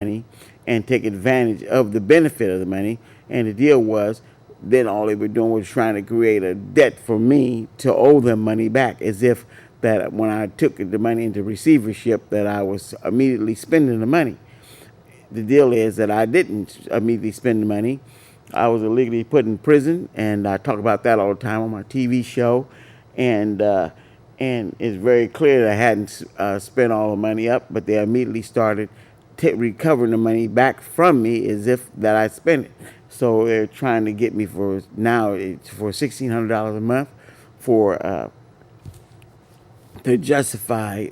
money and take advantage of the benefit of the money. And the deal was, then all they were doing was trying to create a debt for me to owe them money back, as if that when I took the money into receivership that I was immediately spending the money. The deal is that I didn't immediately spend the money. I was illegally put in prison, and I talk about that all the time on my TV show. And it's very clear that I hadn't spent all the money up, but they immediately started recovering the money back from me as if that I spent it. So they're trying to get me for now it's for $1,600 a month for to justify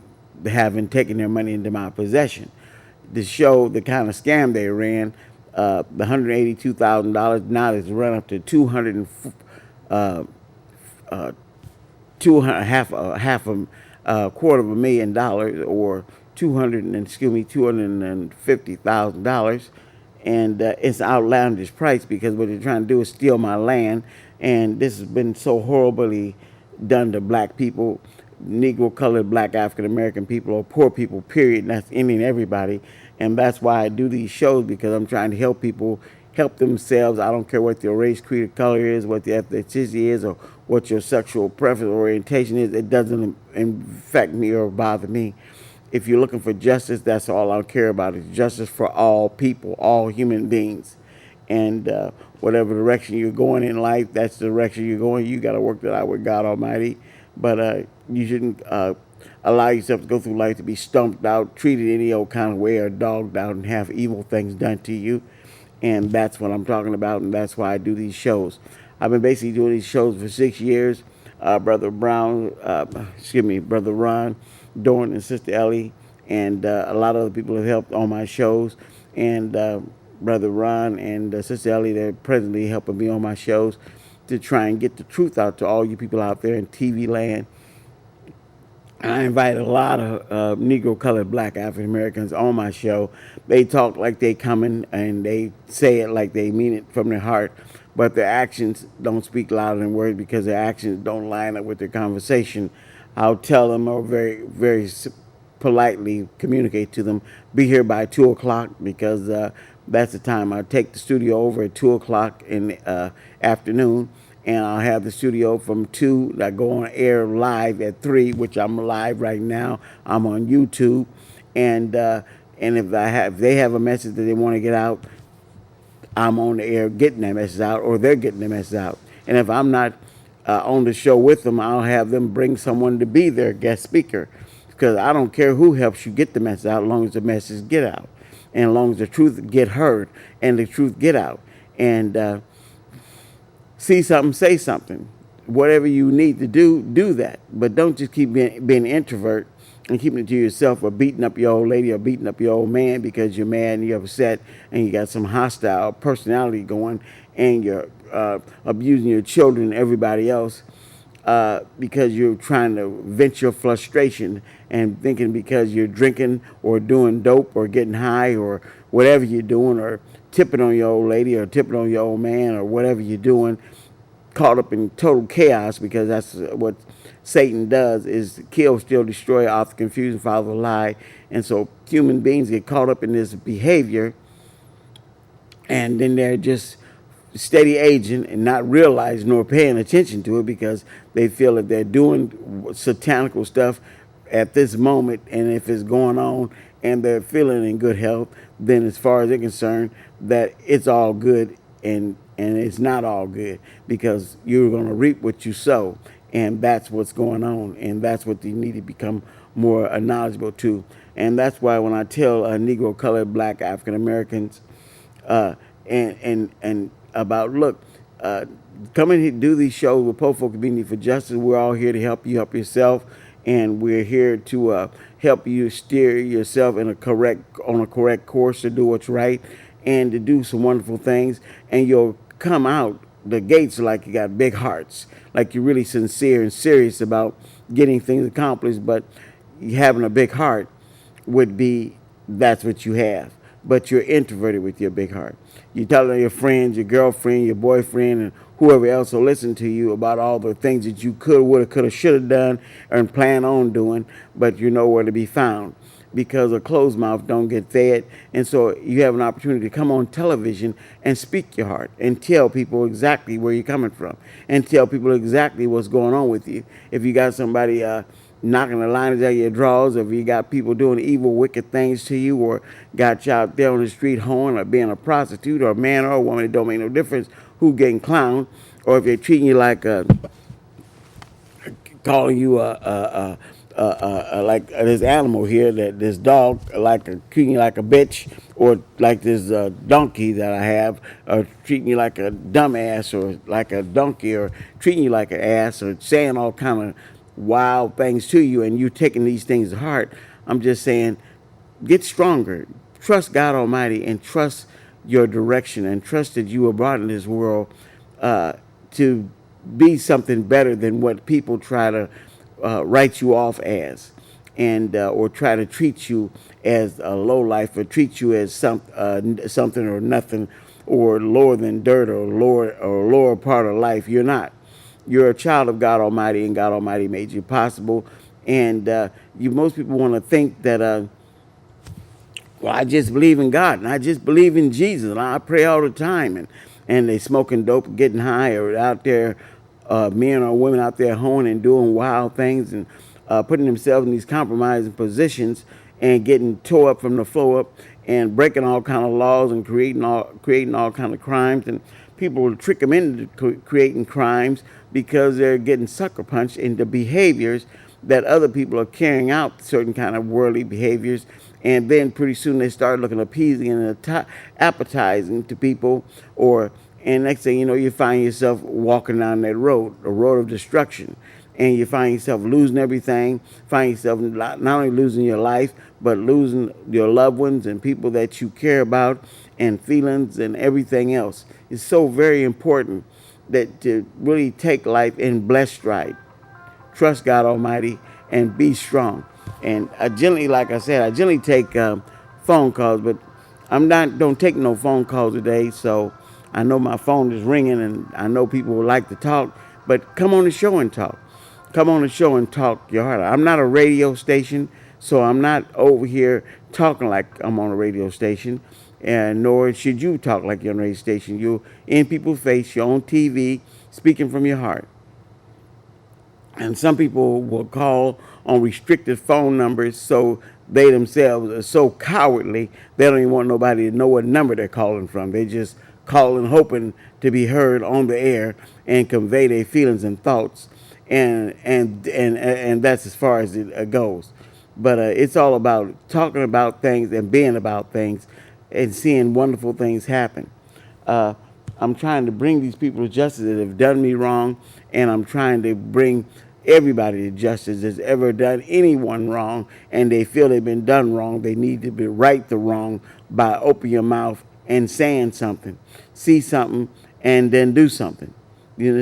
having taken their money into my possession. To show the kind of scam they ran, the $182,000 now is run up to 200 uh, uh, 200 half a quarter of $1 million, or 250,000 dollars, and it's an outlandish price because what they're trying to do is steal my land, and this has been so horribly done to black people, Negro, colored, black, African American people, or poor people, period. And that's any and everybody. And that's why I do these shows, because I'm trying to help people help themselves. I don't care what your race, creed, or color is, what the ethnicity is, or what your sexual preference or orientation is. It doesn't affect me or bother me. If you're looking for justice, that's all I care about, is justice for all people, all human beings. And whatever direction you're going in life, that's the direction you're going. You got to work that out with God Almighty. But you shouldn't allow yourself to go through life to be stumped out, treated any old kind of way, or dogged out, and have evil things done to you. And that's what I'm talking about, and that's why I do these shows. I've been basically doing these shows for 6 years. Brother Ron, Dorn, and Sister Ellie, and a lot of other people have helped on my shows. And Brother Ron and Sister Ellie, they're presently helping me on my shows to try and get the truth out to all you people out there in TV land. And I invite a lot of Negro, colored, black, African Americans on my show. They talk like they coming, and they say it like they mean it from their heart, but their actions don't speak louder than words, because their actions don't line up with their conversation. I'll tell them, or very, very politely communicate to them, be here by 2 o'clock, because that's the time I take the studio over at 2 o'clock in the afternoon. And I'll have the studio from 2 that go on air live at 3, which I'm live right now. I'm on YouTube. And if they have a message that they want to get out, I'm on the air getting that message out, or they're getting the message out. And if I'm not on the show with them, I'll have them bring someone to be their guest speaker, because I don't care who helps you get the message out, as long as the message get out, and as long as the truth get heard and the truth get out. And see something, say something. Whatever you need to do, do that. But don't just keep being an introvert and keeping it to yourself, or beating up your old lady or beating up your old man because you're mad and you're upset and you got some hostile personality going, and you're abusing your children and everybody else because you're trying to vent your frustration, and thinking because you're drinking or doing dope or getting high or whatever you're doing, or tipping on your old lady or tipping on your old man, or whatever you're doing, caught up in total chaos, because that's what Satan does, is kill, steal, destroy, author confusion, father lie. And so human beings get caught up in this behavior, and then they're just steady aging and not realizing nor paying attention to it, because they feel that they're doing satanical stuff at this moment, and if it's going on and they're feeling in good health, then as far as they're concerned, that it's all good, and it's not all good, because you're going to reap what you sow, and that's what's going on, and that's what you need to become more knowledgeable to. And that's why when I tell Negro, colored, black, African Americans, and about, look, come in here, do these shows with Poor Folk Community for Justice. We're all here to help you help yourself, and we're here to help you steer yourself on a correct course to do what's right, and to do some wonderful things. And you'll come out the gates like you got big hearts, like you're really sincere and serious about getting things accomplished. But having a big heart would be, that's what you have. But you're introverted with your big heart. You tell your friends, your girlfriend, your boyfriend, and whoever else will listen to you about all the things that you could have, would have, could have, should have done and plan on doing, but you're nowhere to be found. because a closed mouth don't get fed. And so you have an opportunity to come on television and speak your heart and tell people exactly where you're coming from and tell people exactly what's going on with you. If you got somebody knocking the liners out of your drawers, or if you got people doing evil, wicked things to you, or got you out there on the street hoeing or being a prostitute or a man or a woman, it don't make no difference who getting clowned, or if they're treating you like calling you like this animal here, that this dog, like treating you like a bitch, or like this donkey that I have, treating you like a dumbass, or like a donkey, or treating you like an ass, or saying all kind of wild things to you, and you taking these things to heart. I'm just saying, get stronger. Trust God Almighty and trust your direction, and trust that you were brought in this world to be something better than what people try to write you off as, and or try to treat you as a low life, or treat you as something or nothing, or lower than dirt, or lower part of life. You're not. You're a child of God Almighty, and God Almighty made you possible. And most people want to think that well, I just believe in God, and I just believe in Jesus, and I pray all the time, and they smoking dope, getting high, or out there, men or women out there hoeing and doing wild things, and putting themselves in these compromising positions, and getting tore up from the floor up, and breaking all kind of laws, and creating all kind of crimes. And people will trick them into creating crimes because they're getting sucker punched into behaviors that other people are carrying out, certain kind of worldly behaviors, and then pretty soon they start looking appeasing and appetizing to people, and next thing you know, you find yourself walking down that road, a road of destruction, and you find yourself losing everything, find yourself not only losing your life, but losing your loved ones and people that you care about, and feelings and everything else. It's so very important that to really take life in blessed stride. Trust God Almighty and be strong. And like I said, I generally take phone calls, but don't take no phone calls today. So I know my phone is ringing, and I know people would like to talk, but come on the show and talk. Come on the show and talk your heart out. I'm not a radio station, so I'm not over here talking like I'm on a radio station, and nor should you talk like you're on a radio station. You're in people's face, you're on TV, speaking from your heart. And some people will call on restricted phone numbers, so they themselves are so cowardly, they don't even want nobody to know what number they're calling from. They just calling, hoping to be heard on the air and convey their feelings and thoughts. And that's as far as it goes. But it's all about talking about things and being about things and seeing wonderful things happen. I'm trying to bring these people to justice that have done me wrong, and I'm trying to bring everybody to justice that's ever done anyone wrong, and they feel they've been done wrong. They need to be right the wrong by opening your mouth and saying something. See something and then do something.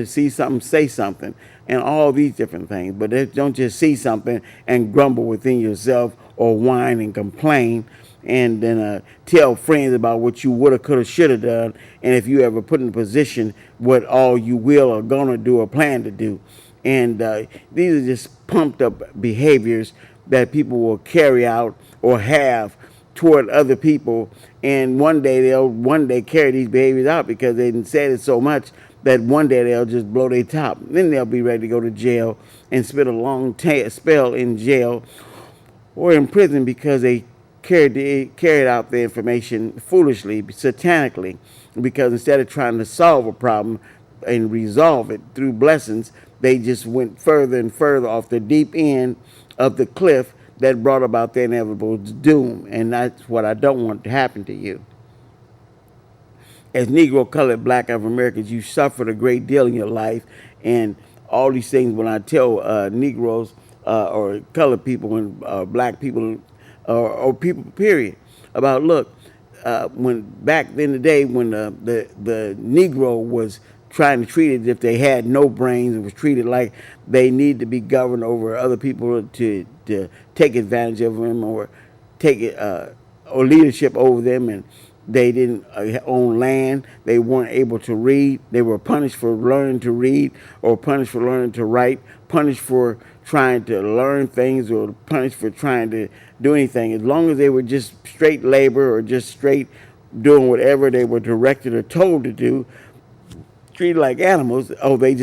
See something, say something, and all these different things. But don't just see something and grumble within yourself, or whine and complain, and then tell friends about what you woulda, coulda, shoulda done, and if you ever put in a position what all you will or gonna do or plan to do. And these are just pumped up behaviors that people will carry out or have toward other people, and one day they'll carry these behaviors out because they said it so much that one day they'll just blow their top. Then they'll be ready to go to jail and spend a long spell in jail or in prison because they carried out the information foolishly, satanically, because instead of trying to solve a problem and resolve it through blessings, they just went further and further off the deep end of the cliff that brought about the inevitable doom. And that's what I don't want to happen to you. As Negro, colored, black, African Americans, you suffered a great deal in your life, and all these things. When I tell Negroes or colored people and black people or people, period, about look, when back in the day when the Negro was trying to treat it as if they had no brains and was treated like they need to be governed over other people to take advantage of them or take it or leadership over them, and they didn't own land. They weren't able to read. They were punished for learning to read or punished for learning to write, punished for trying to learn things or punished for trying to do anything. As long as they were just straight labor or just straight doing whatever they were directed or told to do, treated like animals. Oh, it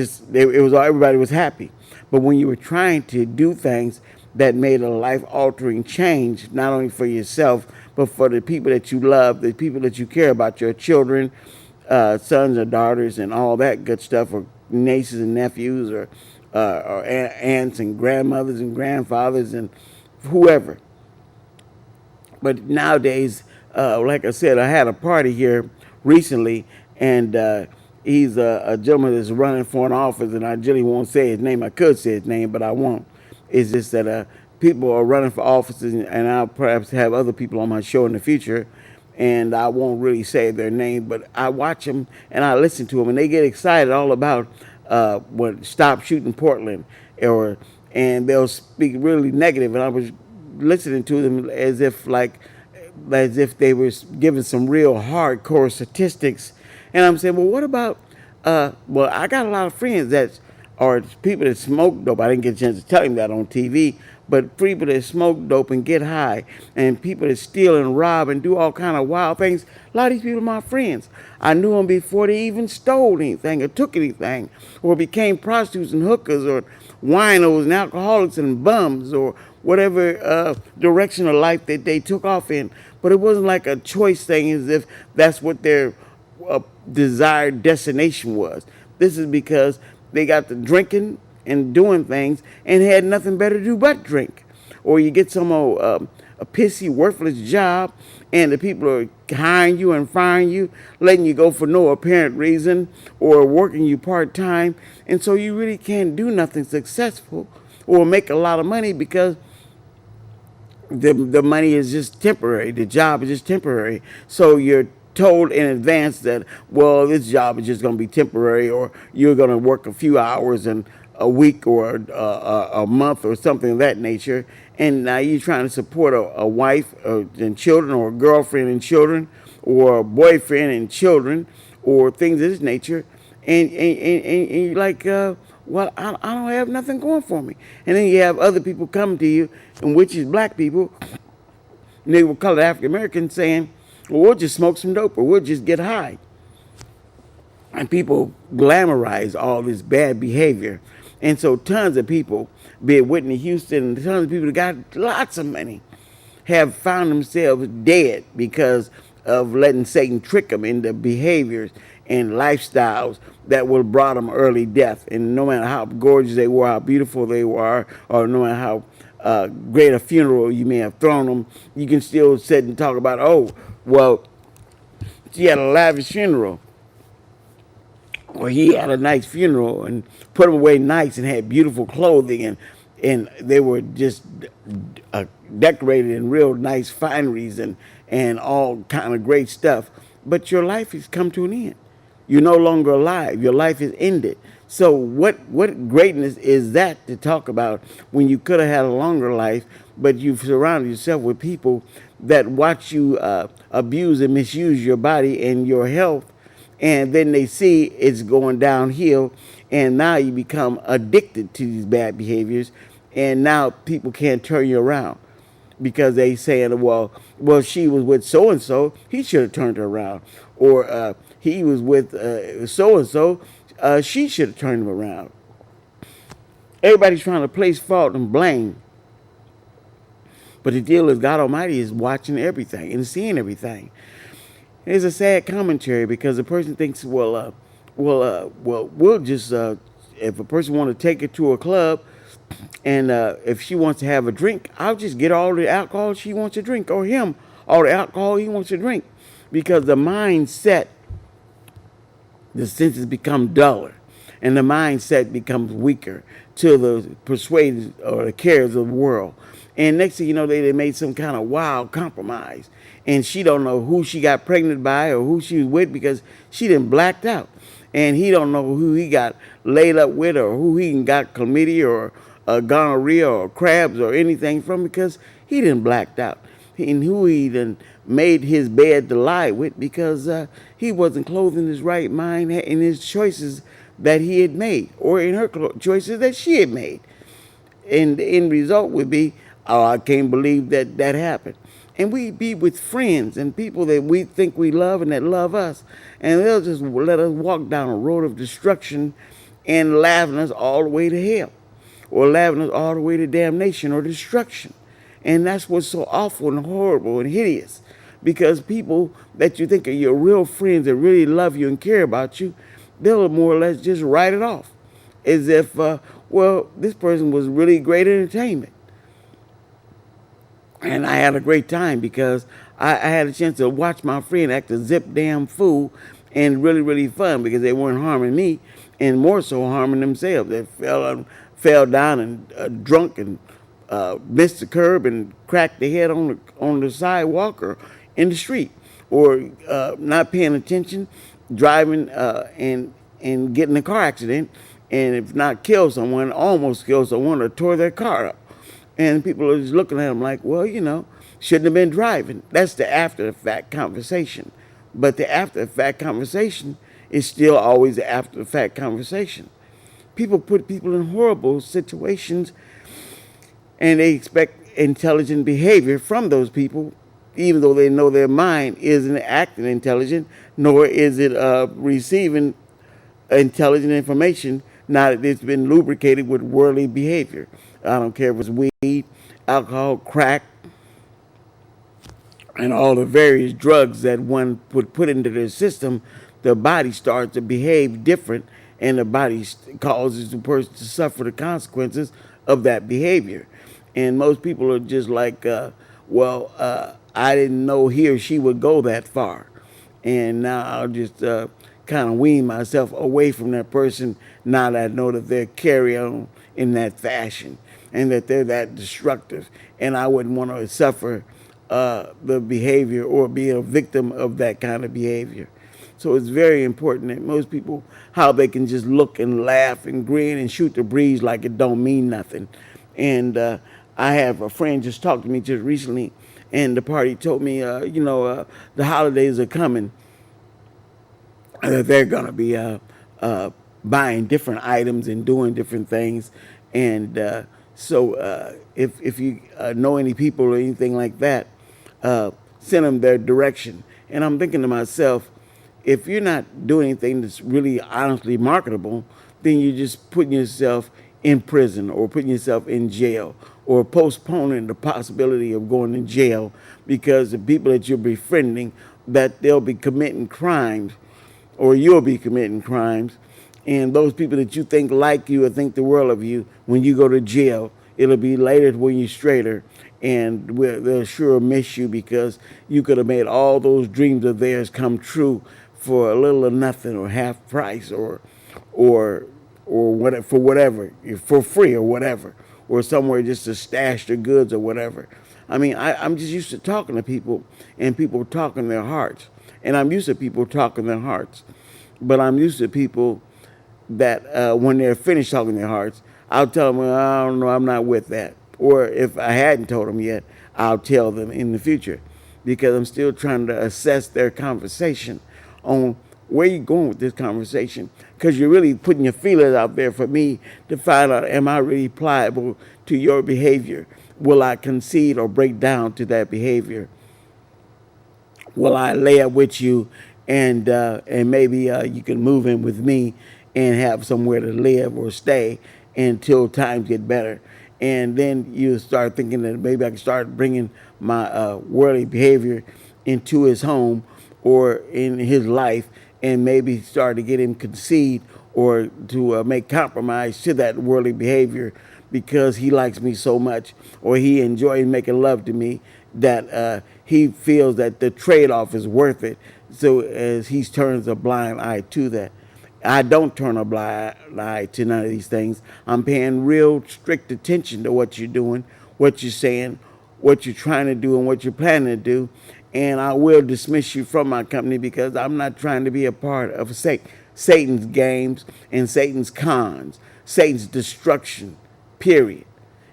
was everybody was happy. But when you were trying to do things that made a life altering change, not only for yourself but for the people that you love, the people that you care about, your children, sons or daughters, and all that good stuff, or nieces and nephews, or aunts and grandmothers and grandfathers and whoever. But nowadays, like I said, I had a party here recently, and he's a gentleman that's running for an office, and I generally won't say his name. I could say his name, but I won't. It's just that people are running for offices, and I'll perhaps have other people on my show in the future, and I won't really say their name, but I watch them and I listen to them, and they get excited all about what Stop Shooting Portland, and they'll speak really negative, and I was listening to them as if they were giving some real hardcore statistics. And I'm saying, well, what about, well, I got a lot of friends that are people that smoke dope. I didn't get a chance to tell him that on TV, but people that smoke dope and get high, and people that steal and rob and do all kind of wild things. A lot of these people are my friends. I knew them before they even stole anything or took anything, or became prostitutes and hookers, or winos and alcoholics and bums, or whatever direction of life that they took off in. But it wasn't like a choice thing as if that's what their desired destination was. This is because they got to drinking and doing things and had nothing better to do but drink. Or you get some old a pissy, worthless job, and the people are hiring you and firing you, letting you go for no apparent reason, or working you part-time. And so you really can't do nothing successful or make a lot of money because the money is just temporary. The job is just temporary. So you're told in advance that, well, this job is just going to be temporary, or you're going to work a few hours and a week or a month or something of that nature. And now you're trying to support a wife and children, or a girlfriend and children, or a boyfriend and children, or things of this nature. And you're like, well, I don't have nothing going for me. And then you have other people coming to you, and which is black people, and they will call it African Americans, saying, well, we'll just smoke some dope, or we'll just get high. And people glamorize all this bad behavior. And so tons of people, be it Whitney Houston, and tons of people that got lots of money, have found themselves dead because of letting Satan trick them into behaviors and lifestyles that will brought them early death. And no matter how gorgeous they were, how beautiful they were, or no matter how great a funeral you may have thrown them, you can still sit and talk about, oh, well, she had a lavish funeral, or he had a nice funeral, and put them away nice and had beautiful clothing, and they were just decorated in real nice fineries and all kind of great stuff. But your life has come to an end. You're no longer alive. Your life is ended. So what greatness is that to talk about when you could have had a longer life, but you've surrounded yourself with people that watch you abuse and misuse your body and your health, and then they see it's going downhill, and now you become addicted to these bad behaviors, and now people can't turn you around because they saying, well, she was with so and so, he should have turned her around, or he was with so and so, she should have turned him around. Everybody's trying to place fault and blame, but the deal is God Almighty is watching everything and seeing everything. It's a sad commentary because the person thinks, well, we'll just if a person want to take her to a club, and if she wants to have a drink, I'll just get all the alcohol she wants to drink, or him all the alcohol he wants to drink, because the mindset, the senses become duller, and the mindset becomes weaker to the persuasions or the cares of the world. And next thing you know, they made some kind of wild compromise, and she don't know who she got pregnant by or who she was with because she done blacked out, and he don't know who he got laid up with or who he got chlamydia or gonorrhea or crabs or anything from because he done blacked out, and who he done made his bed to lie with because he wasn't clothed in his right mind in his choices that he had made, or in her choices that she had made. And the end result would be, oh, I can't believe that that happened. And we be with friends and people that we think we love and that love us. And they'll just let us walk down a road of destruction and laughing us all the way to hell, or laughing us all the way to damnation or destruction. And that's what's so awful and horrible and hideous, because people that you think are your real friends that really love you and care about you, they'll more or less just write it off as if, well, this person was really great entertainment. And I had a great time because I had a chance to watch my friend act a zip damn fool, and really, really fun because they weren't harming me and more so harming themselves. They fell down and drunk and missed the curb and cracked their head on the sidewalk or in the street, or not paying attention, driving and getting in a car accident, and if not kill someone, almost kill someone or tore their car up. And people are just looking at them like, well, shouldn't have been driving. That's the after the fact conversation. But the after the fact conversation is still always the after the fact conversation. People put people in horrible situations and they expect intelligent behavior from those people, even though they know their mind isn't acting intelligent, nor is it receiving intelligent information now that it's been lubricated with worldly behavior. I don't care if it's weed, alcohol, crack, and all the various drugs that one would put into their system. The body starts to behave different, and the body causes the person to suffer the consequences of that behavior. And most people are just like, I didn't know he or she would go that far. And now I'll just kind of wean myself away from that person now that I know that they're carry on in that fashion and that they're that destructive. And I wouldn't want to suffer the behavior or be a victim of that kind of behavior. So it's very important that most people, how they can just look and laugh and grin and shoot the breeze like it don't mean nothing. And I have a friend just talked to me just recently, and the party told me, the holidays are coming, that they're going to be buying different items and doing different things. And so if you know any people or anything like that, send them their direction. And I'm thinking to myself, if you're not doing anything that's really honestly marketable, then you're just putting yourself in prison or putting yourself in jail or postponing the possibility of going to jail, because the people that you're befriending, that they'll be committing crimes or you'll be committing crimes. And those people that you think like you or think the world of you, when you go to jail, it'll be later when you're straighter, and they'll sure miss you because you could have made all those dreams of theirs come true for a little or nothing or half price or whatever, for free or whatever, or somewhere just to stash their goods or whatever. I mean, I'm just used to talking to people and people talking their hearts. And I'm used to people talking their hearts. But I'm used to people that when they're finished talking their hearts, I'll tell them, well, I don't know, I'm not with that. Or if I hadn't told them yet, I'll tell them in the future, because I'm still trying to assess their conversation on where you're going with this conversation, because you're really putting your feelers out there for me to find out, am I really pliable to your behavior? Will I concede or break down to that behavior? Will I lay up with you and maybe you can move in with me and have somewhere to live or stay until times get better? And then you start thinking that maybe I can start bringing my worldly behavior into his home or in his life, and maybe start to get him concede or to make compromise to that worldly behavior because he likes me so much, or he enjoys making love to me, that he feels that the trade-off is worth it. So as he turns a blind eye to that. I don't turn a blind eye to none of these things. I'm paying real strict attention to what you're doing, what you're saying, what you're trying to do, and what you're planning to do. And I will dismiss you from my company because I'm not trying to be a part of Satan's games and Satan's cons, Satan's destruction, period.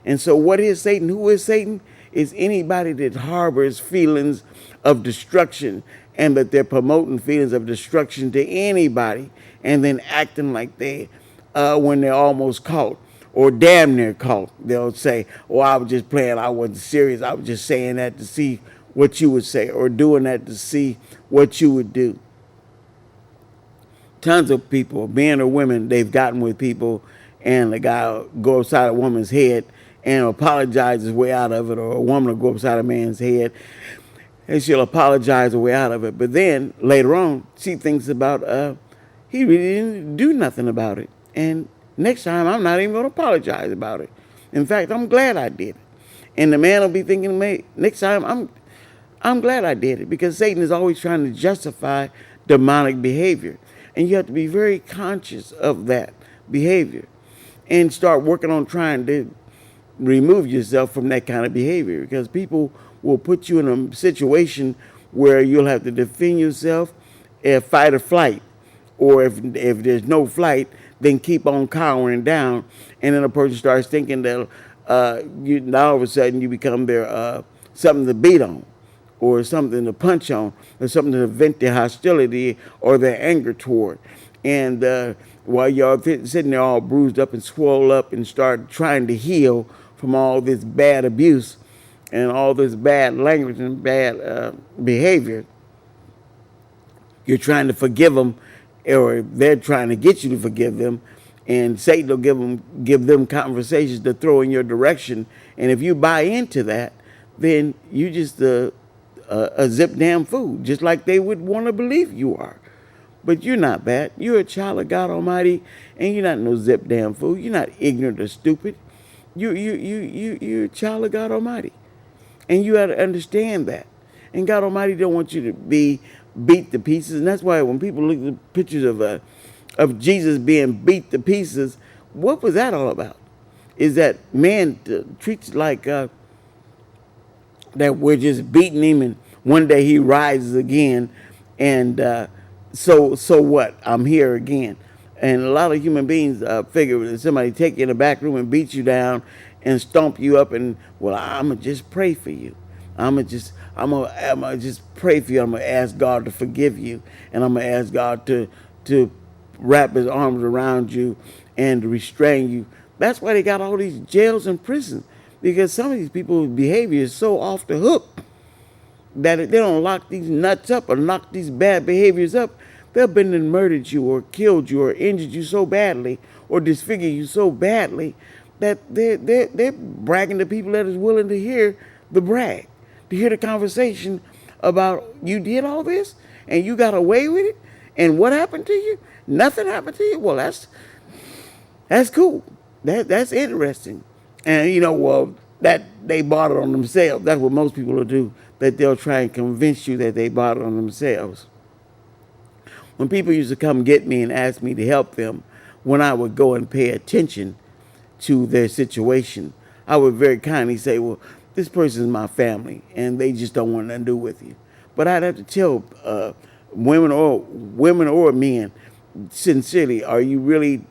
And so what is Satan? Who is Satan? Is anybody that harbors feelings of destruction and that they're promoting feelings of destruction to anybody and then acting like they when they're almost caught, or damn near caught. They'll say, "Oh, I was just playing. I wasn't serious. I was just saying that to see what you would say, or doing that to see what you would do." Tons of people, men or women, they've gotten with people, and the guy will go upside a woman's head and apologize his way out of it, or a woman will go upside a man's head and she'll apologize her way out of it. But then later on, she thinks about, he really didn't do nothing about it. And next time, I'm not even going to apologize about it. In fact, I'm glad I did it. And the man will be thinking, next time, I'm glad I did it, because Satan is always trying to justify demonic behavior. And you have to be very conscious of that behavior and start working on trying to remove yourself from that kind of behavior, because people will put you in a situation where you'll have to defend yourself, fight or flight. Or if there's no flight, then keep on cowering down. And then a person starts thinking that now all of a sudden you become their something to beat on, or something to punch on, or something to vent their hostility or their anger toward. And while y'all sitting there all bruised up and swole up and start trying to heal from all this bad abuse and all this bad language and bad behavior, you're trying to forgive them, or they're trying to get you to forgive them, and Satan will give them conversations to throw in your direction. And if you buy into that, then you just a zip damn fool, just like they would want to believe you are. But you're not that. You're a child of God Almighty, and you're not no zip damn fool. You're not ignorant or stupid. You're a child of God Almighty. And you got to understand that. And God Almighty don't want you to be beat to pieces. And that's why when people look at the pictures of Jesus being beat to pieces, what was that all about? Is that man treats like that we're just beating him, and one day he rises again, and so what? I'm here again. And a lot of human beings figure that somebody take you in the back room and beat you down and stomp you up, and well, I'm gonna just pray for you. I'm gonna just pray for you. I'm gonna ask God to forgive you, and I'm gonna ask God to wrap His arms around you and to restrain you. That's why they got all these jails and prisons, because some of these people's behavior is so off the hook that if they don't lock these nuts up or lock these bad behaviors up, they'll been and murdered you or killed you or injured you so badly or disfigured you so badly that they're bragging to people that is willing to hear the brag, to hear the conversation about you did all this and you got away with it, and what happened to you? Nothing happened to you. Well, that's cool. That's interesting. And well, that they bought it on themselves. That's what most people will do, that they'll try and convince you that they bought it on themselves. When people used to come get me and ask me to help them, when I would go and pay attention to their situation, I would very kindly say, well, this person is my family, and they just don't want nothing to do with you. But I'd have to tell women or men, sincerely, are you really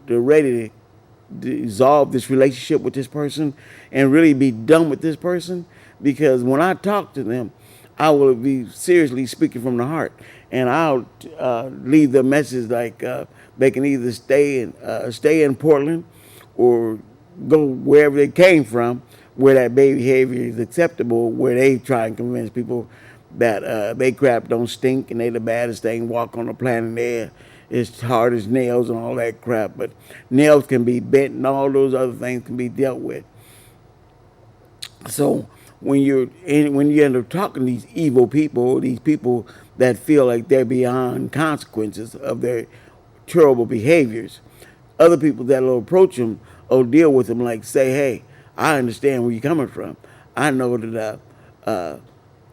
ready to dissolve this relationship with this person and really be done with this person? Because when I talk to them, I will be seriously speaking from the heart, and I'll leave the message like they can either stay in Portland or go wherever they came from, where that behavior is acceptable, where they try and convince people that they crap don't stink and they the baddest thing walk on the planet there. It's hard as nails and all that crap, but nails can be bent and all those other things can be dealt with. So when you end up talking to these evil people, these people that feel like they're beyond consequences of their terrible behaviors, other people that will approach them or deal with them like say, hey, I understand where you're coming from. I know that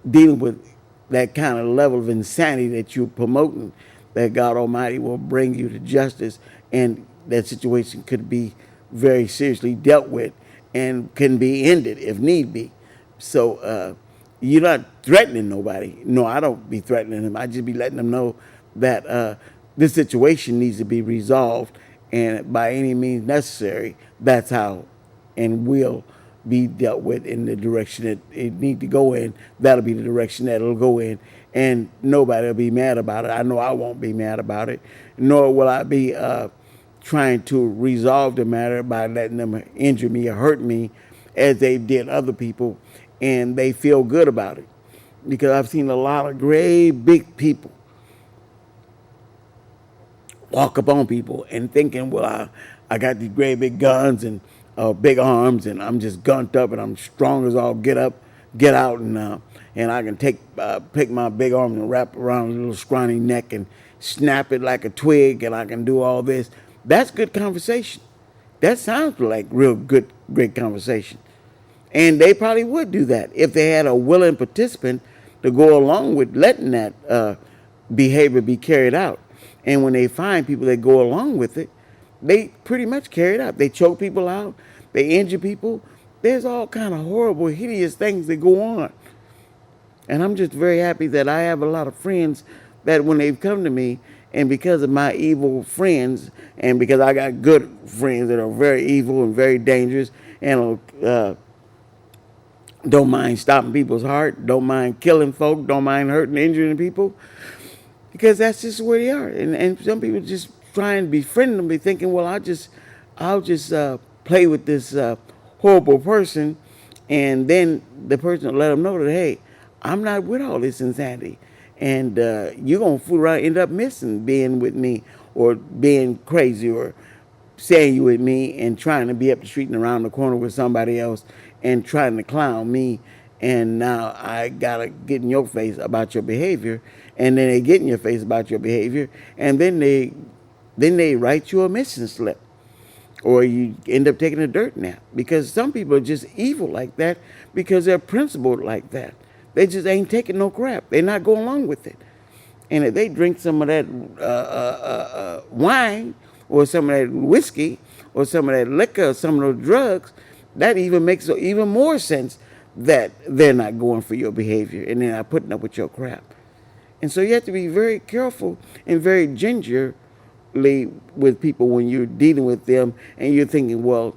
dealing with that kind of level of insanity that you're promoting, that God Almighty will bring you to justice, and that situation could be very seriously dealt with and can be ended if need be. So you're not threatening nobody. No, I don't be threatening them. I just be letting them know that this situation needs to be resolved, and by any means necessary, that's how and will be dealt with in the direction that it need to go in. That'll be the direction that it'll go in, and nobody will be mad about it. I know I won't be mad about it, nor will I be trying to resolve the matter by letting them injure me or hurt me as they did other people, and they feel good about it. Because I've seen a lot of great big people walk up on people and thinking, well, I got these great big guns and big arms, and I'm just gunned up and I'm strong as all get out, and I can pick my big arm and wrap around a little scrawny neck and snap it like a twig, and I can do all this. That's good conversation. That sounds like real good, great conversation. And they probably would do that if they had a willing participant to go along with letting that behavior be carried out. And when they find people that go along with it, they pretty much carry it out. They choke people out. They injure people. There's all kind of horrible, hideous things that go on. And I'm just very happy that I have a lot of friends that when they've come to me, and because of my evil friends, and because I got good friends that are very evil and very dangerous, and don't mind stopping people's heart, don't mind killing folk, don't mind hurting, injuring people, because that's just where they are. And some people just try and befriend them, be thinking, well, I'll just play with this horrible person, and then the person will let them know that, hey, I'm not with all this insanity, and you're gonna fool around, end up missing being with me, or being crazy, or saying you with me and trying to be up the street and around the corner with somebody else and trying to clown me, and now I gotta get in your face about your behavior, and then they get in your face about your behavior, and then they write you a missing slip, or you end up taking a dirt nap, because some people are just evil like that because they're principled like that. They just ain't taking no crap. They're not going along with it. And if they drink some of that wine, or some of that whiskey, or some of that liquor, or some of those drugs, that even makes even more sense that they're not going for your behavior and they're not putting up with your crap. And so you have to be very careful and very gingerly with people when you're dealing with them, and you're thinking, well,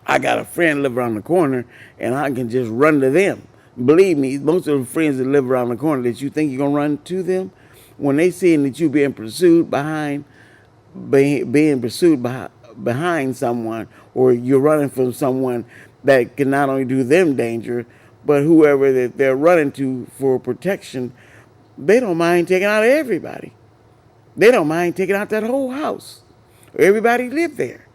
I got a friend live around the corner and I can just run to them. Believe me, most of the friends that live around the corner that you think you're going to run to them, when they seeing that you're being pursued behind someone, or you're running from someone that can not only do them danger, but whoever that they're running to for protection, they don't mind taking out everybody. They don't mind taking out that whole house. Everybody live there,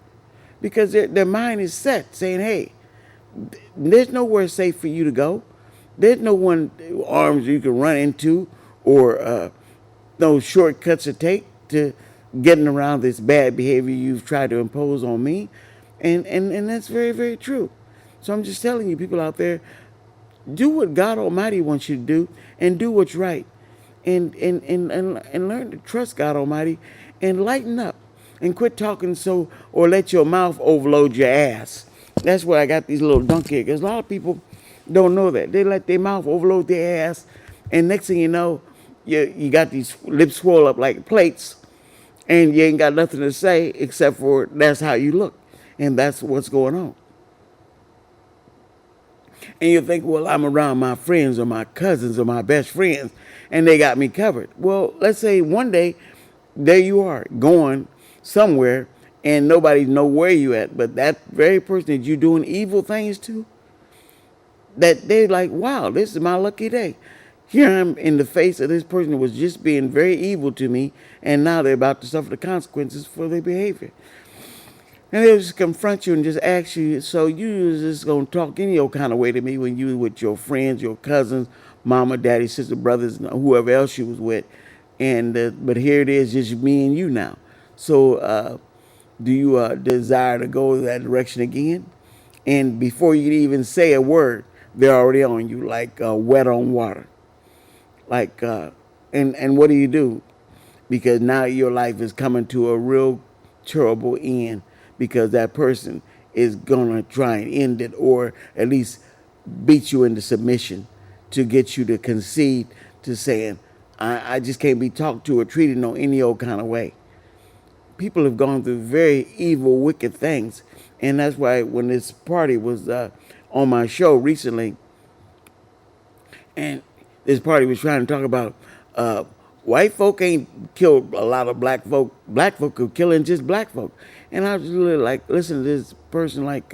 because their mind is set, saying, hey, there's nowhere safe for you to go. There's no one arms you can run into, or no shortcuts to take to getting around this bad behavior you've tried to impose on me. And that's very, very true. So I'm just telling you, people out there, do what God Almighty wants you to do, and do what's right. And learn to trust God Almighty, and lighten up, and quit talking or let your mouth overload your ass. That's where I got these little donkey, because a lot of people don't know that. They let their mouth overload their ass, and next thing you know, you got these lips swell up like plates, and you ain't got nothing to say except for that's how you look, and that's what's going on. And you think, well, I'm around my friends or my cousins or my best friends, and they got me covered. Well, let's say one day, there you are going somewhere, and nobody know where you at, but that very person that you're doing evil things to, that they're like, wow, this is my lucky day. Here I'm in the face of this person who was just being very evil to me, and now they're about to suffer the consequences for their behavior. And they'll just confront you and just ask you, so you just going to talk any old kind of way to me when you with your friends, your cousins, mama, daddy, sister, brothers, whoever else you was with. And but here it is, just me and you now. So do you desire to go that direction again? And before you even say a word, they're already on you like wet on water. Like, and what do? Because now your life is coming to a real terrible end, because that person is going to try and end it, or at least beat you into submission to get you to concede to saying, I just can't be talked to or treated no any old kind of way. People have gone through very evil, wicked things. And that's why when this party was on my show recently, and this party was trying to talk about White folk ain't killed a lot of black folk. Black folk are killing just black folk. And I was really like, listen to this person like,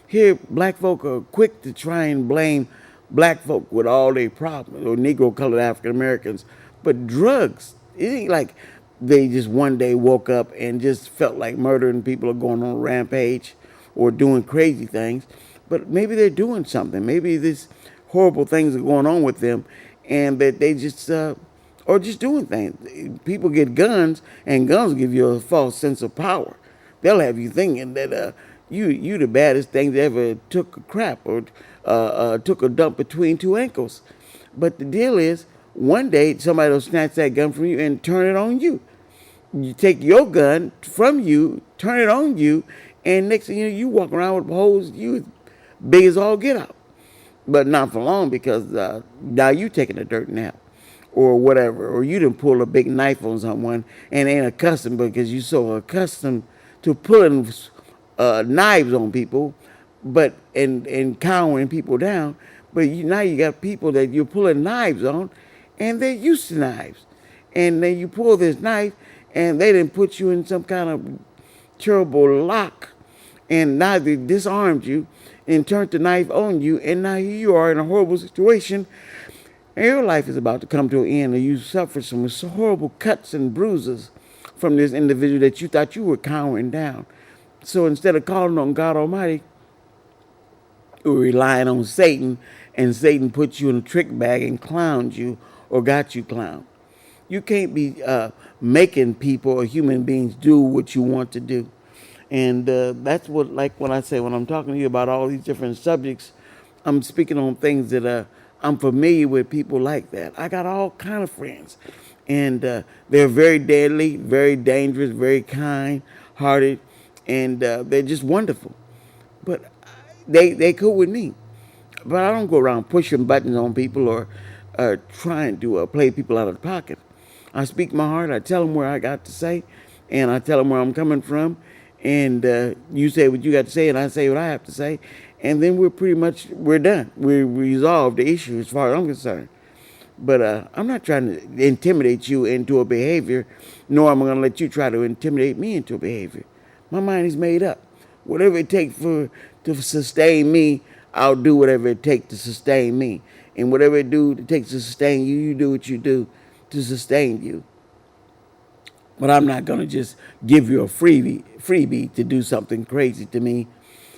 here black folk are quick to try and blame black folk with all their problems, or Negro colored African Americans. But drugs, it ain't like they just one day woke up and just felt like murdering people or going on a rampage or doing crazy things. But maybe they're doing something. Maybe these horrible things are going on with them, and that they just or just doing things. People get guns, and guns give you a false sense of power. They'll have you thinking that you the baddest thing that ever took a crap or took a dump between two ankles. But the deal is, one day somebody will snatch that gun from you and turn it on you. You take your gun from you, turn it on you, and next thing you know, you walk around with holes you big as all get out. But not for long, because now you taking a dirt nap or whatever, or you done pull a big knife on someone and ain't accustomed because you so accustomed to pulling knives on people, but and cowering people down. But now you got people that you're pulling knives on, and they're used to knives, and then you pull this knife, and they didn't put you in some kind of terrible lock, and now they disarmed you and turned the knife on you, and now here you are in a horrible situation, and your life is about to come to an end, and you suffer some horrible cuts and bruises from this individual that you thought you were cowering down. So instead of calling on God Almighty, you were relying on Satan, and Satan put you in a trick bag and clowned you or got you clowned. You can't be making people or human beings do what you want to do. And that's what, like when I say, when I'm talking to you about all these different subjects, I'm speaking on things that I'm familiar with people like that. I got all kind of friends. And they're very deadly, very dangerous, very kind-hearted, and they're just wonderful. But they cool with me. But I don't go around pushing buttons on people or trying to play people out of pocket. I speak my heart. I tell them where I got to say, and I tell them where I'm coming from. And you say what you got to say, and I say what I have to say. And then we're done. We resolved the issue as far as I'm concerned. But I'm not trying to intimidate you into a behavior, nor am I going to let you try to intimidate me into a behavior. My mind is made up. Whatever it takes to sustain me, I'll do whatever it takes to sustain me. And whatever it takes to sustain you, you do what you do to sustain you. But I'm not going to just give you a freebie to do something crazy to me,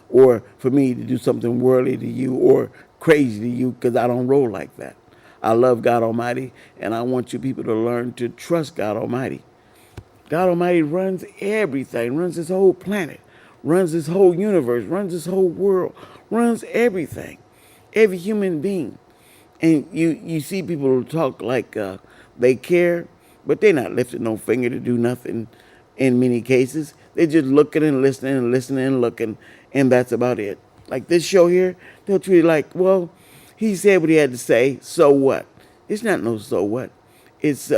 or for me to do something worldly to you or crazy to you, because I don't roll like that. I love God Almighty, and I want you people to learn to trust God Almighty. God Almighty runs everything, runs this whole planet, runs this whole universe, runs this whole world, runs everything, every human being. And you see people talk like they care, but they're not lifting no finger to do nothing in many cases. They're just looking and listening and listening and looking, and that's about it. Like this show here, they'll treat it like, well, he said what he had to say, so what? It's not no so what. It's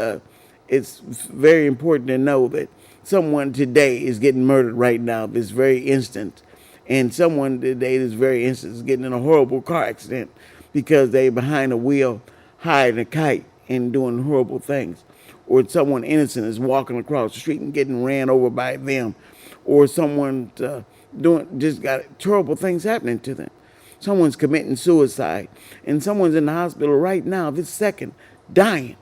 very important to know that someone today is getting murdered right now, this very instant. And someone today, this very instant, is getting in a horrible car accident because they behind a wheel, hiding a kite and doing horrible things. Or someone innocent is walking across the street and getting ran over by them. Or someone just got terrible things happening to them. Someone's committing suicide, and someone's in the hospital right now, this second, dying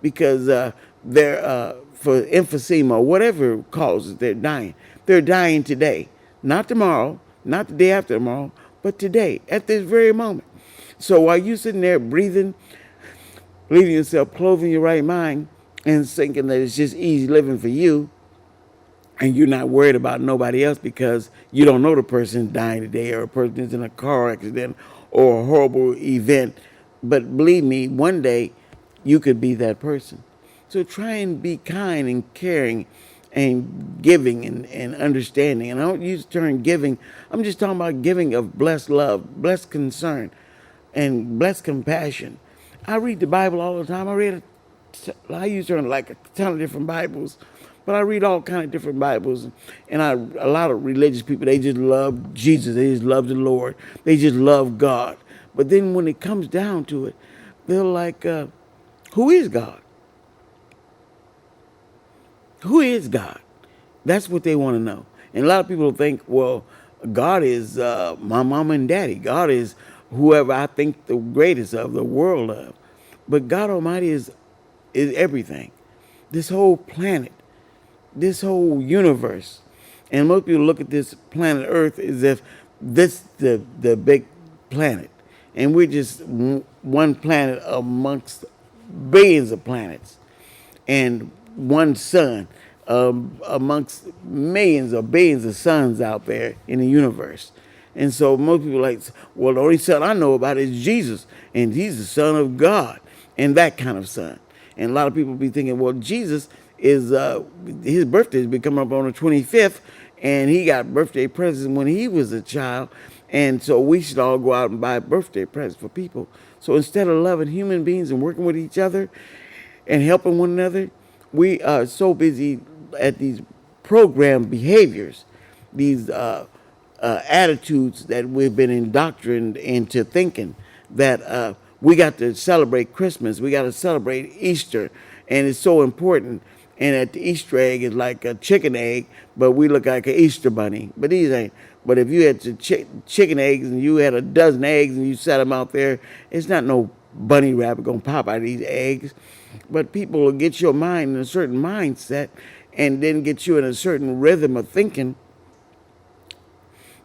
because they're for emphysema or whatever causes they're dying. They're dying today, not tomorrow, not the day after tomorrow, but today, at this very moment. So while you're sitting there breathing, believing yourself, clothing your right mind, and thinking that it's just easy living for you, and you're not worried about nobody else because you don't know the person's dying today, or a person is in a car accident or a horrible event. But believe me, one day you could be that person. So try and be kind and caring and giving and understanding. And I don't use the term giving. I'm just talking about giving of blessed love, blessed concern, and blessed compassion. I read the Bible all the time. I use like a ton of different Bibles. But I read all kind of different Bibles, and a lot of religious people, they just love Jesus. They just love the Lord. They just love God. But then when it comes down to it, they're like, who is God? Who is God? That's what they want to know. And a lot of people think, well, God is my mama and daddy. God is whoever I think the greatest of the world of. But God Almighty is everything. This whole planet, this whole universe. And most people look at this planet Earth as if this the big planet. And we're just one planet amongst billions of planets and one sun amongst millions or billions of suns out there in the universe. And so most people are like, well, the only son I know about is Jesus, and he's the son of God, and that kind of son. And a lot of people be thinking, well, Jesus is his birthday is coming up on the 25th, and he got birthday presents when he was a child, and so we should all go out and buy birthday presents for people. So instead of loving human beings and working with each other and helping one another, we are so busy at these programmed behaviors, these attitudes that we've been indoctrinated into thinking that we got to celebrate Christmas, we got to celebrate Easter, and it's so important. And that the Easter egg is like a chicken egg, but we look like an Easter bunny. But these ain't. But if you had chicken eggs and you had a dozen eggs and you set them out there, it's not no bunny rabbit gonna pop out of these eggs. But people will get your mind in a certain mindset and then get you in a certain rhythm of thinking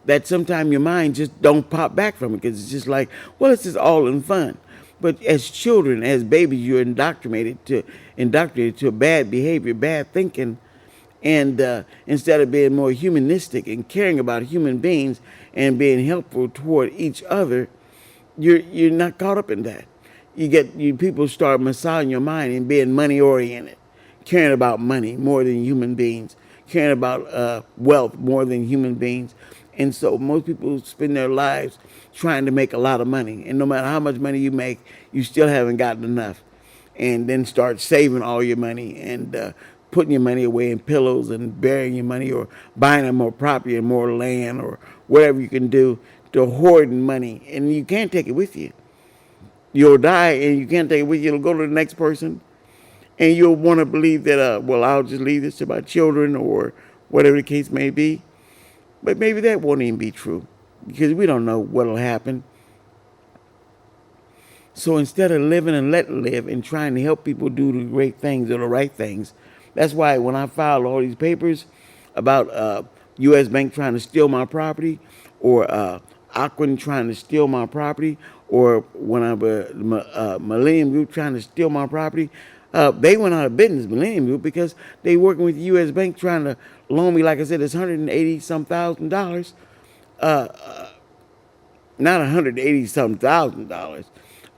that sometimes your mind just don't pop back from it because it's just like, well, it's just all in fun. But as children, as babies, you're indoctrinated to bad behavior, bad thinking, and instead of being more humanistic and caring about human beings and being helpful toward each other, you're not caught up in that. People start massaging your mind and being money oriented, caring about money more than human beings, caring about wealth more than human beings. And so most people spend their lives trying to make a lot of money. And no matter how much money you make, you still haven't gotten enough. And then start saving all your money and putting your money away in pillows and burying your money or buying more property and more land or whatever you can do to hoarding money. And you can't take it with you. You'll die and you can't take it with you. It'll go to the next person. And you'll want to believe that, well, I'll just leave this to my children or whatever the case may be. But maybe that won't even be true because we don't know what'll happen. So instead of living and letting live and trying to help people do the great things or the right things, that's why when I filed all these papers about U.S. Bank trying to steal my property or Aquin trying to steal my property or when I was Millennium Group trying to steal my property, they went out of business, Millennium Group, because they working with the U.S. Bank trying to loan me, like I said, it's $180-some thousand. Not $180-some thousand.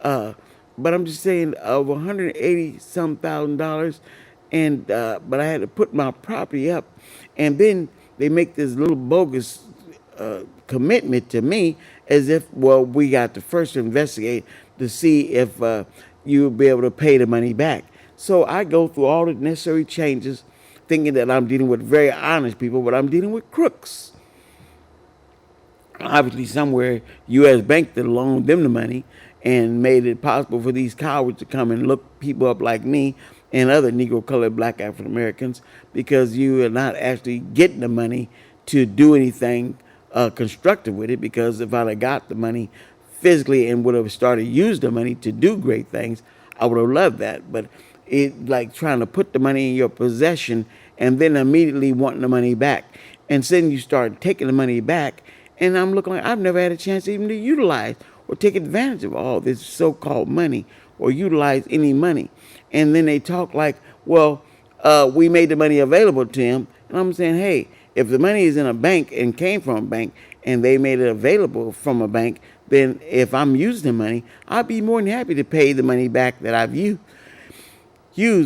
But I'm just saying of $180-some thousand, and but I had to put my property up, and then they make this little bogus commitment to me as if, well, we got to first investigate to see if you'll be able to pay the money back. So I go through all the necessary changes thinking that I'm dealing with very honest people, but I'm dealing with crooks. Obviously, somewhere U.S. Bank that loaned them the money and made it possible for these cowards to come and look people up like me and other Negro colored black African Americans because you are not actually getting the money to do anything constructive with it. Because if I'd have got the money physically and would have started use the money to do great things, I would have loved that. But it like trying to put the money in your possession and then immediately wanting the money back. And then you start taking the money back, and I'm looking like I've never had a chance even to utilize or take advantage of all this so-called money or utilize any money. And then they talk like, well, we made the money available to him. And I'm saying, hey, if the money is in a bank and came from a bank and they made it available from a bank, then if I'm using the money, I'd be more than happy to pay the money back that I've used.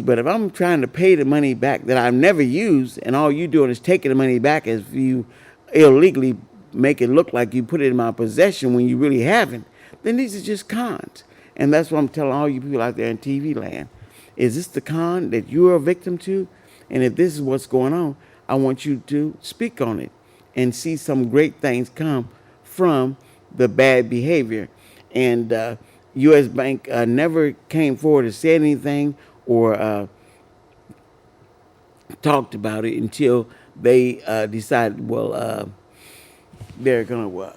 But if I'm trying to pay the money back that I've never used and all you doing is taking the money back as you illegally make it look like you put it in my possession when you really haven't, then these are just cons. And that's what I'm telling all you people out there in TV land. Is this the con that you're a victim to? And if this is what's going on, I want you to speak on it and see some great things come from the bad behavior. And U.S. Bank never came forward to say anything or talked about it until they decided, well, they're going to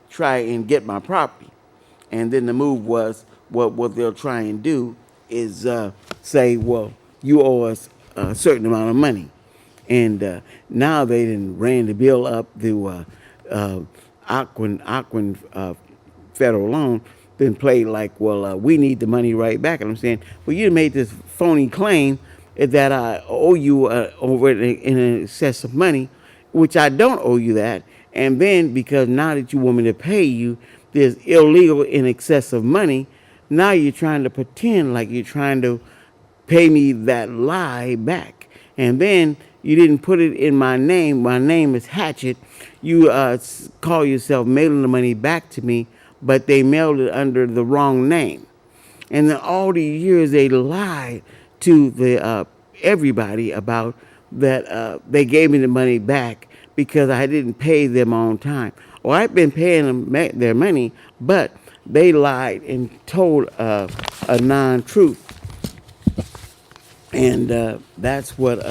try and get my property. And then the move was what they'll try and do is say, well, you owe us a certain amount of money. And now they done ran the bill up to Aquin federal loan, then played like, well, we need the money right back. And I'm saying, well, you made this phony claim that I owe you over in excess of money, which I don't owe you that. And then because now that you want me to pay you this illegal in excess of money, now you're trying to pretend like you're trying to pay me that lie back. And then you didn't put it in my name. My name is Hatchett. You call yourself mailing the money back to me, but they mailed it under the wrong name. And then all these years they lied to the everybody about that they gave me the money back because I didn't pay them on time. Well, I've been paying them their money, but they lied and told a non-truth, and that's what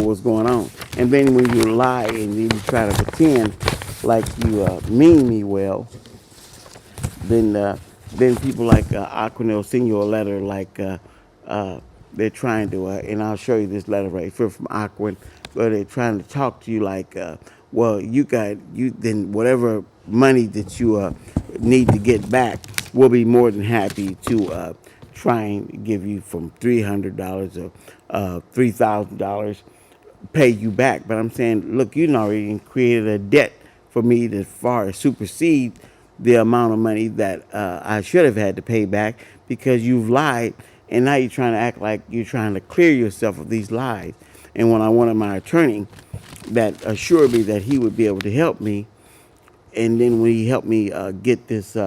was going on. And then when you lie and you try to pretend like you mean me well, then people like Aquin will send you a letter like they're trying to, and I'll show you this letter right here from Aquin, where they're trying to talk to you like, well, you then whatever money that you need to get back, we'll be more than happy to try and give you from $300 or $3,000, pay you back. But I'm saying, look, you already created a debt for me that far supersede the amount of money that I should have had to pay back because you've lied, and now you're trying to act like you're trying to clear yourself of these lies. And when I wanted my attorney that assured me that he would be able to help me, and then when he helped me get this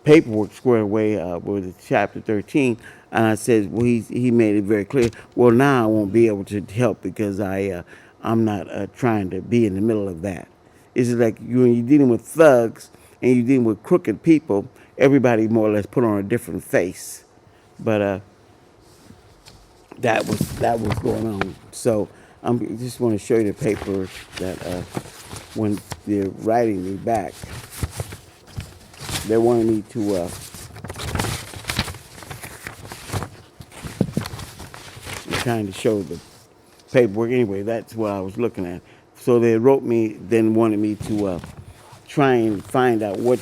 paperwork squared away with chapter 13, and I said, well, he made it very clear. Well, now I won't be able to help because I'm not trying to be in the middle of that. It's just like when you're dealing with thugs and you're dealing with crooked people, everybody more or less put on a different face. But that was going on. So I just want to show you the paper that when they're writing me back, they wanted me to trying to show the paperwork. Anyway, that's what I was looking at. So they wrote me, then wanted me to try and find out what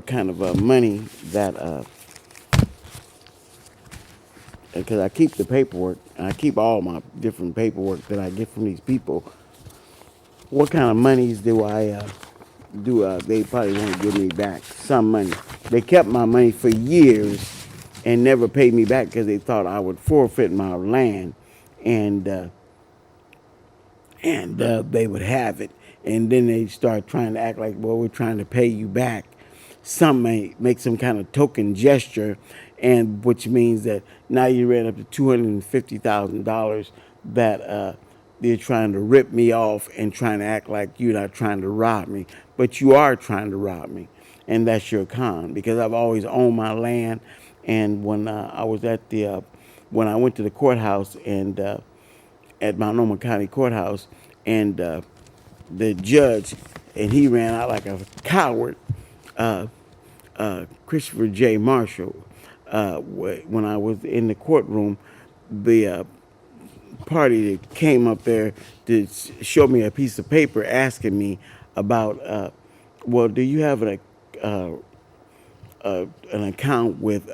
kind of money that, because I keep the paperwork, and I keep all my different paperwork that I get from these people. What kind of monies do I do? They probably want to give me back some money. They kept my money for years and never paid me back because they thought I would forfeit my land, and they would have it. And then they start trying to act like, well, we're trying to pay you back. Some may make some kind of token gesture, and which means that now you ran up to $250,000 that they're trying to rip me off and trying to act like you're not trying to rob me, but you are trying to rob me, and that's your con because I've always owned my land. And when I was at when I went to the courthouse and at Multnomah County Courthouse, and the judge, and he ran out like a coward, Christopher J. Marshall. When I was in the courtroom, the party that came up there to show me a piece of paper asking me about, well, do you have an account with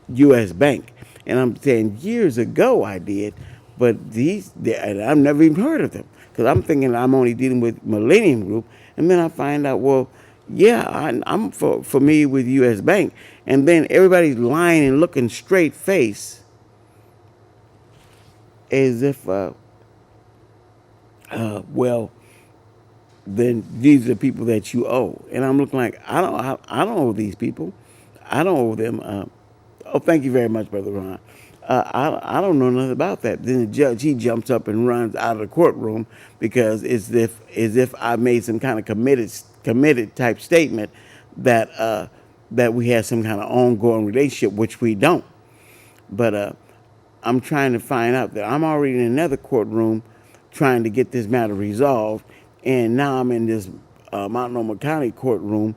U.S. Bank? And I'm saying years ago I did, but I've never even heard of them because I'm thinking I'm only dealing with Millennium Group, and then I find out, well, yeah, I'm familiar with U.S. Bank, and then everybody's lying and looking straight face as if, well, then these are the people that you owe. And I'm looking like, I don't owe these people. I don't owe them. Oh, thank you very much, Brother Ron. I don't know nothing about that. Then the judge, he jumps up and runs out of the courtroom because it's as if I made some kind of committed type statement that that we have some kind of ongoing relationship, which we don't. But I'm trying to find out that I'm already in another courtroom trying to get this matter resolved, and now I'm in this Multnomah County courtroom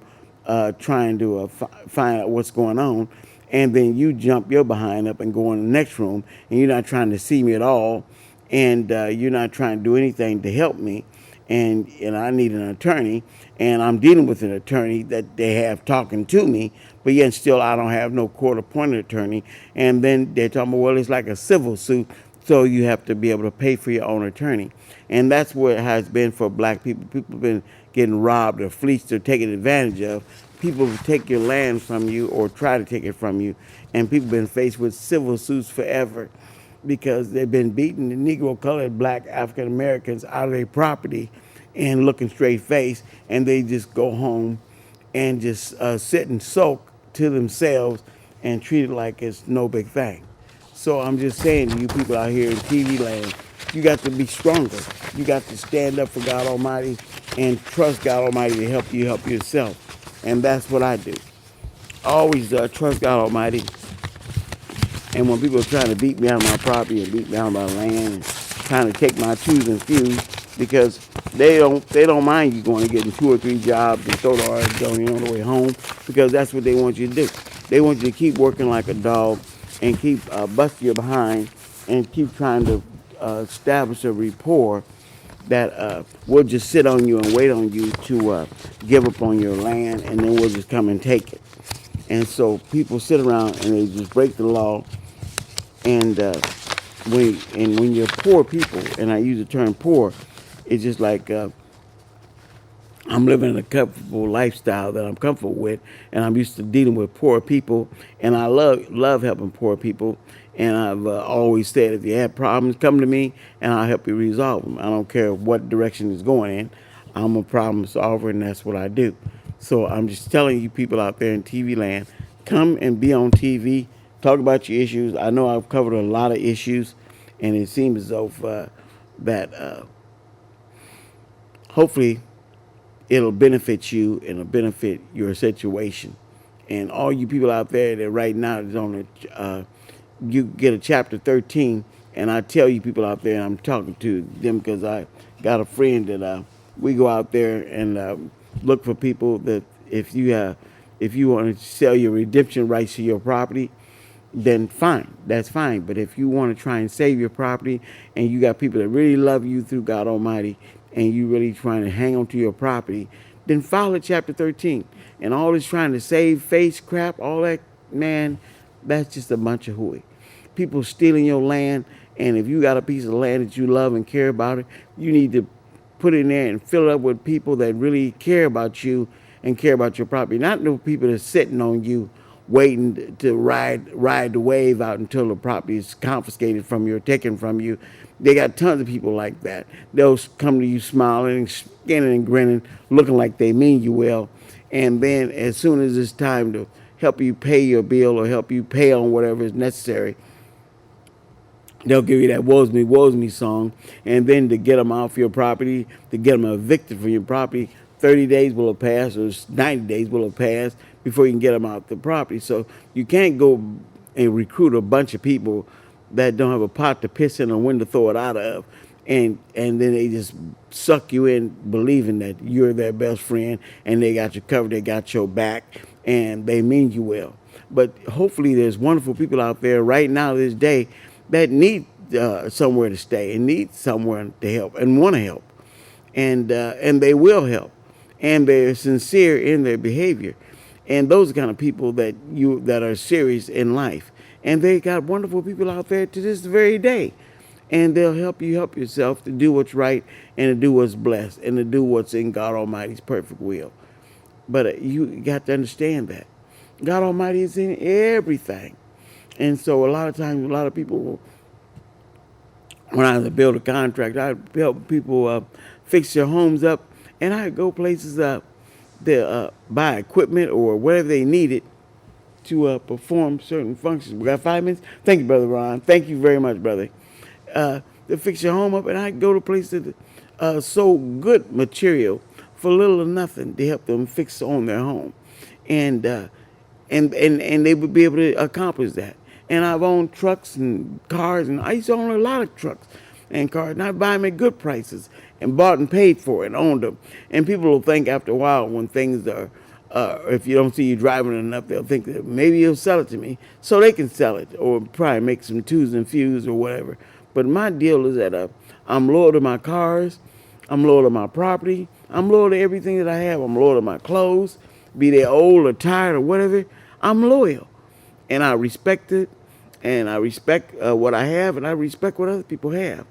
trying to find out what's going on. And then you jump your behind up and go in the next room, and you're not trying to see me at all, and you're not trying to do anything to help me. And I need an attorney, and I'm dealing with an attorney that they have talking to me, but yet still I don't have no court-appointed attorney. And then they're talking about, well, it's like a civil suit, so you have to be able to pay for your own attorney. And that's what it has been for black people. People have been getting robbed or fleeced or taken advantage of. People take your land from you or try to take it from you, and people have been faced with civil suits forever because they've been beating the Negro, colored, black, African Americans out of their property and looking straight face, and they just go home and just sit and sulk to themselves and treat it like it's no big thing. So I'm just saying to you people out here in TV land, you got to be stronger. You got to stand up for God Almighty and trust God Almighty to help you help yourself. And that's what I do. I always trust God Almighty. And when people are trying to beat me out of my property and beat me out of my land and trying to take my twos and fews, because they don't mind you going and getting 2 or 3 jobs and throw the RS on you on the way home, because that's what they want you to do. They want you to keep working like a dog and keep busting your behind and keep trying to establish a rapport that we'll just sit on you and wait on you to give up on your land, and then we'll just come and take it. And so people sit around and they just break the law. And when you're poor people, and I use the term poor, it's just like I'm living a comfortable lifestyle that I'm comfortable with, and I'm used to dealing with poor people, and I love helping poor people. And I've always said, if you have problems, come to me, and I'll help you resolve them. I don't care what direction it's going in. I'm a problem solver, and that's what I do. So I'm just telling you people out there in TV land, come and be on TV, talk about your issues. I know I've covered a lot of issues, and it seems as though that hopefully it'll benefit you and it'll benefit your situation. And all you people out there that right now is on you get a chapter 13, and I tell you people out there, and I'm talking to them because I got a friend that we go out there and look for people that if you want to sell your redemption rights to your property, then fine, that's fine. But if you want to try and save your property and you got people that really love you through God Almighty and you really trying to hang on to your property, then file a chapter 13. And all this trying to save face crap, all that, man, that's just a bunch of hooey. People stealing your land, and if you got a piece of land that you love and care about it, you need to put it in there and fill it up with people that really care about you and care about your property. Not the people that's sitting on you waiting to ride the wave out until the property is confiscated from you or taken from you. They got tons of people like that. They'll come to you smiling, skinning and grinning, looking like they mean you well. And then as soon as it's time to help you pay your bill or help you pay on whatever is necessary, they'll give you that woes me song. And then to get them off your property, to get them evicted from your property, 30 days will have passed or 90 days will have passed before you can get them out the property. So you can't go and recruit a bunch of people that don't have a pot to piss in or when to throw it out of. And then they just suck you in believing that you're their best friend and they got you covered, they got your back, and they mean you well. But hopefully there's wonderful people out there right now this day that need somewhere to stay and need somewhere to help and want to help. And they will help. And they're sincere in their behavior. And those are the kind of people that are serious in life. And they got wonderful people out there to this very day. And they'll help you help yourself to do what's right and to do what's blessed and to do what's in God Almighty's perfect will. But you got to understand that God Almighty is in everything. And so a lot of times, a lot of people, when I build a contract, I help people fix their homes up, and I go places to buy equipment or whatever they needed to perform certain functions. We got 5 minutes? Thank you, Brother Ron. Thank you very much, brother. To fix your home up, and I go to places that sold good material for little or nothing to help them fix on their home. And and they would be able to accomplish that. And I've owned trucks and cars, and I used to own a lot of trucks and cars, and I buy them at good prices, and bought and paid for it, and owned them. And people will think after a while, when things are, if you don't see you driving enough, they'll think that maybe you'll sell it to me, so they can sell it, or probably make some twos and fews or whatever. But my deal is that I'm loyal to my cars, I'm loyal to my property, I'm loyal to everything that I have. I'm loyal to my clothes, be they old or tired or whatever. I'm loyal, and I respect it, and I respect what I have, and I respect what other people have.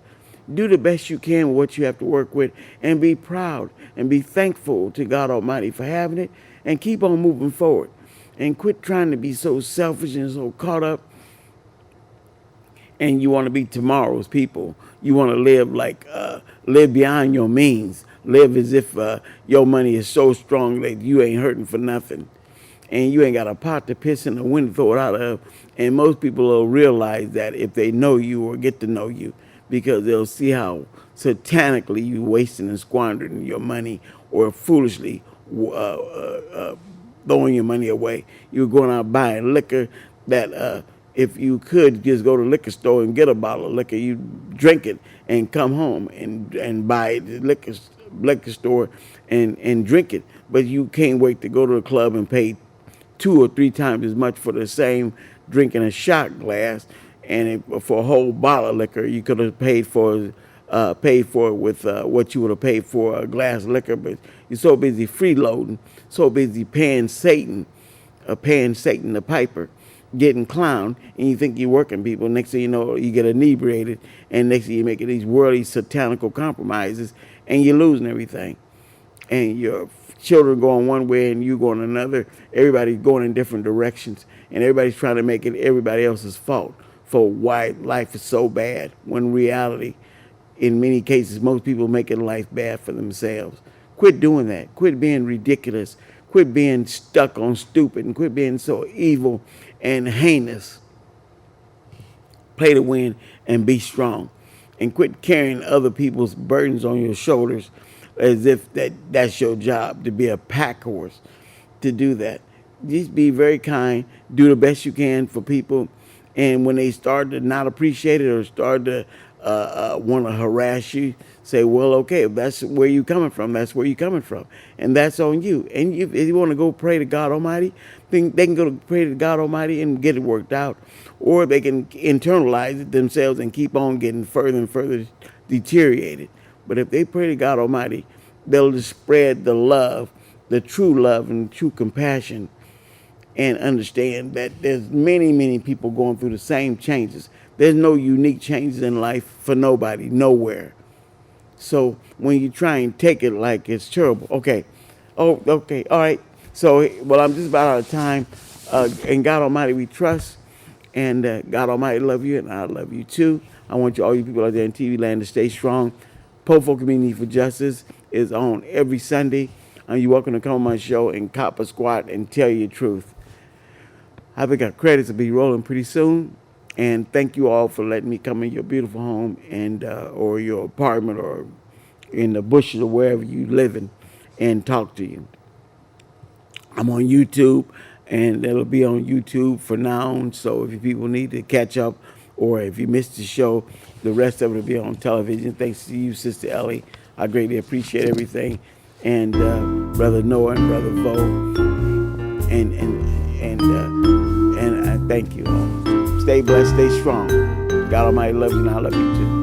Do the best you can with what you have to work with, and be proud and be thankful to God Almighty for having it, and keep on moving forward. And quit trying to be so selfish and so caught up, and you want to be tomorrow's people. You want to live live beyond your means. Live as if your money is so strong that you ain't hurting for nothing. And you ain't got a pot to piss in the wind to throw it out of. And most people will realize that if they know you or get to know you, because they'll see how satanically you wasting and squandering your money, or foolishly throwing your money away. You're going out buying liquor that if you could just go to the liquor store and get a bottle of liquor, you drink it and come home and buy it at the liquor store and drink it. But you can't wait to go to the club and pay 2 or 3 times as much for the same drink in a shot glass. And for a whole bottle of liquor, you could have paid for it with what you would have paid for a glass of liquor. But you're so busy freeloading, so busy paying Satan the piper, getting clowned, and you think you're working people. Next thing you know, you get inebriated, and next thing you're making these worldly satanical compromises, and you're losing everything. And your children going one way and you going another. Everybody's going in different directions, and everybody's trying to make it everybody else's fault for why life is so bad, when in reality, in many cases, most people making life bad for themselves. Quit doing that. Quit being ridiculous. Quit being stuck on stupid, and quit being so evil and heinous. Play to win and be strong. And quit carrying other people's burdens on your shoulders as if that's your job, to be a pack horse, to do that. Just be very kind. Do the best you can for people. And when they start to not appreciate it or start to want to harass you, say, well, okay, if that's where you're coming from, that's where you're coming from. And that's on you. And if you want to go pray to God Almighty, then they can go to pray to God Almighty and get it worked out. Or they can internalize it themselves and keep on getting further and further deteriorated. But if they pray to God Almighty, they'll just spread the love, the true love and true compassion, and understand that there's many, many people going through the same changes. There's no unique changes in life for nobody, nowhere. So when you try and take it like it's terrible, okay, all right. So, well, I'm just about out of time. In God Almighty we trust, and God Almighty love you, and I love you too. I want all you people out there in TV land to stay strong. Popo Community for Justice is on every Sunday. You're welcome to come on my show and cop a squat and tell your truth. I think our credits will be rolling pretty soon. And thank you all for letting me come in your beautiful home and or your apartment or in the bushes or wherever you living and talk to you. I'm on YouTube, and it'll be on YouTube for now. So if you people need to catch up, or if you missed the show, the rest of it will be on television. Thanks to you, Sister Ellie. I greatly appreciate everything. And Brother Noah and Brother Vo. And I thank you all. Stay blessed, stay strong. God Almighty loves you, and I love you too.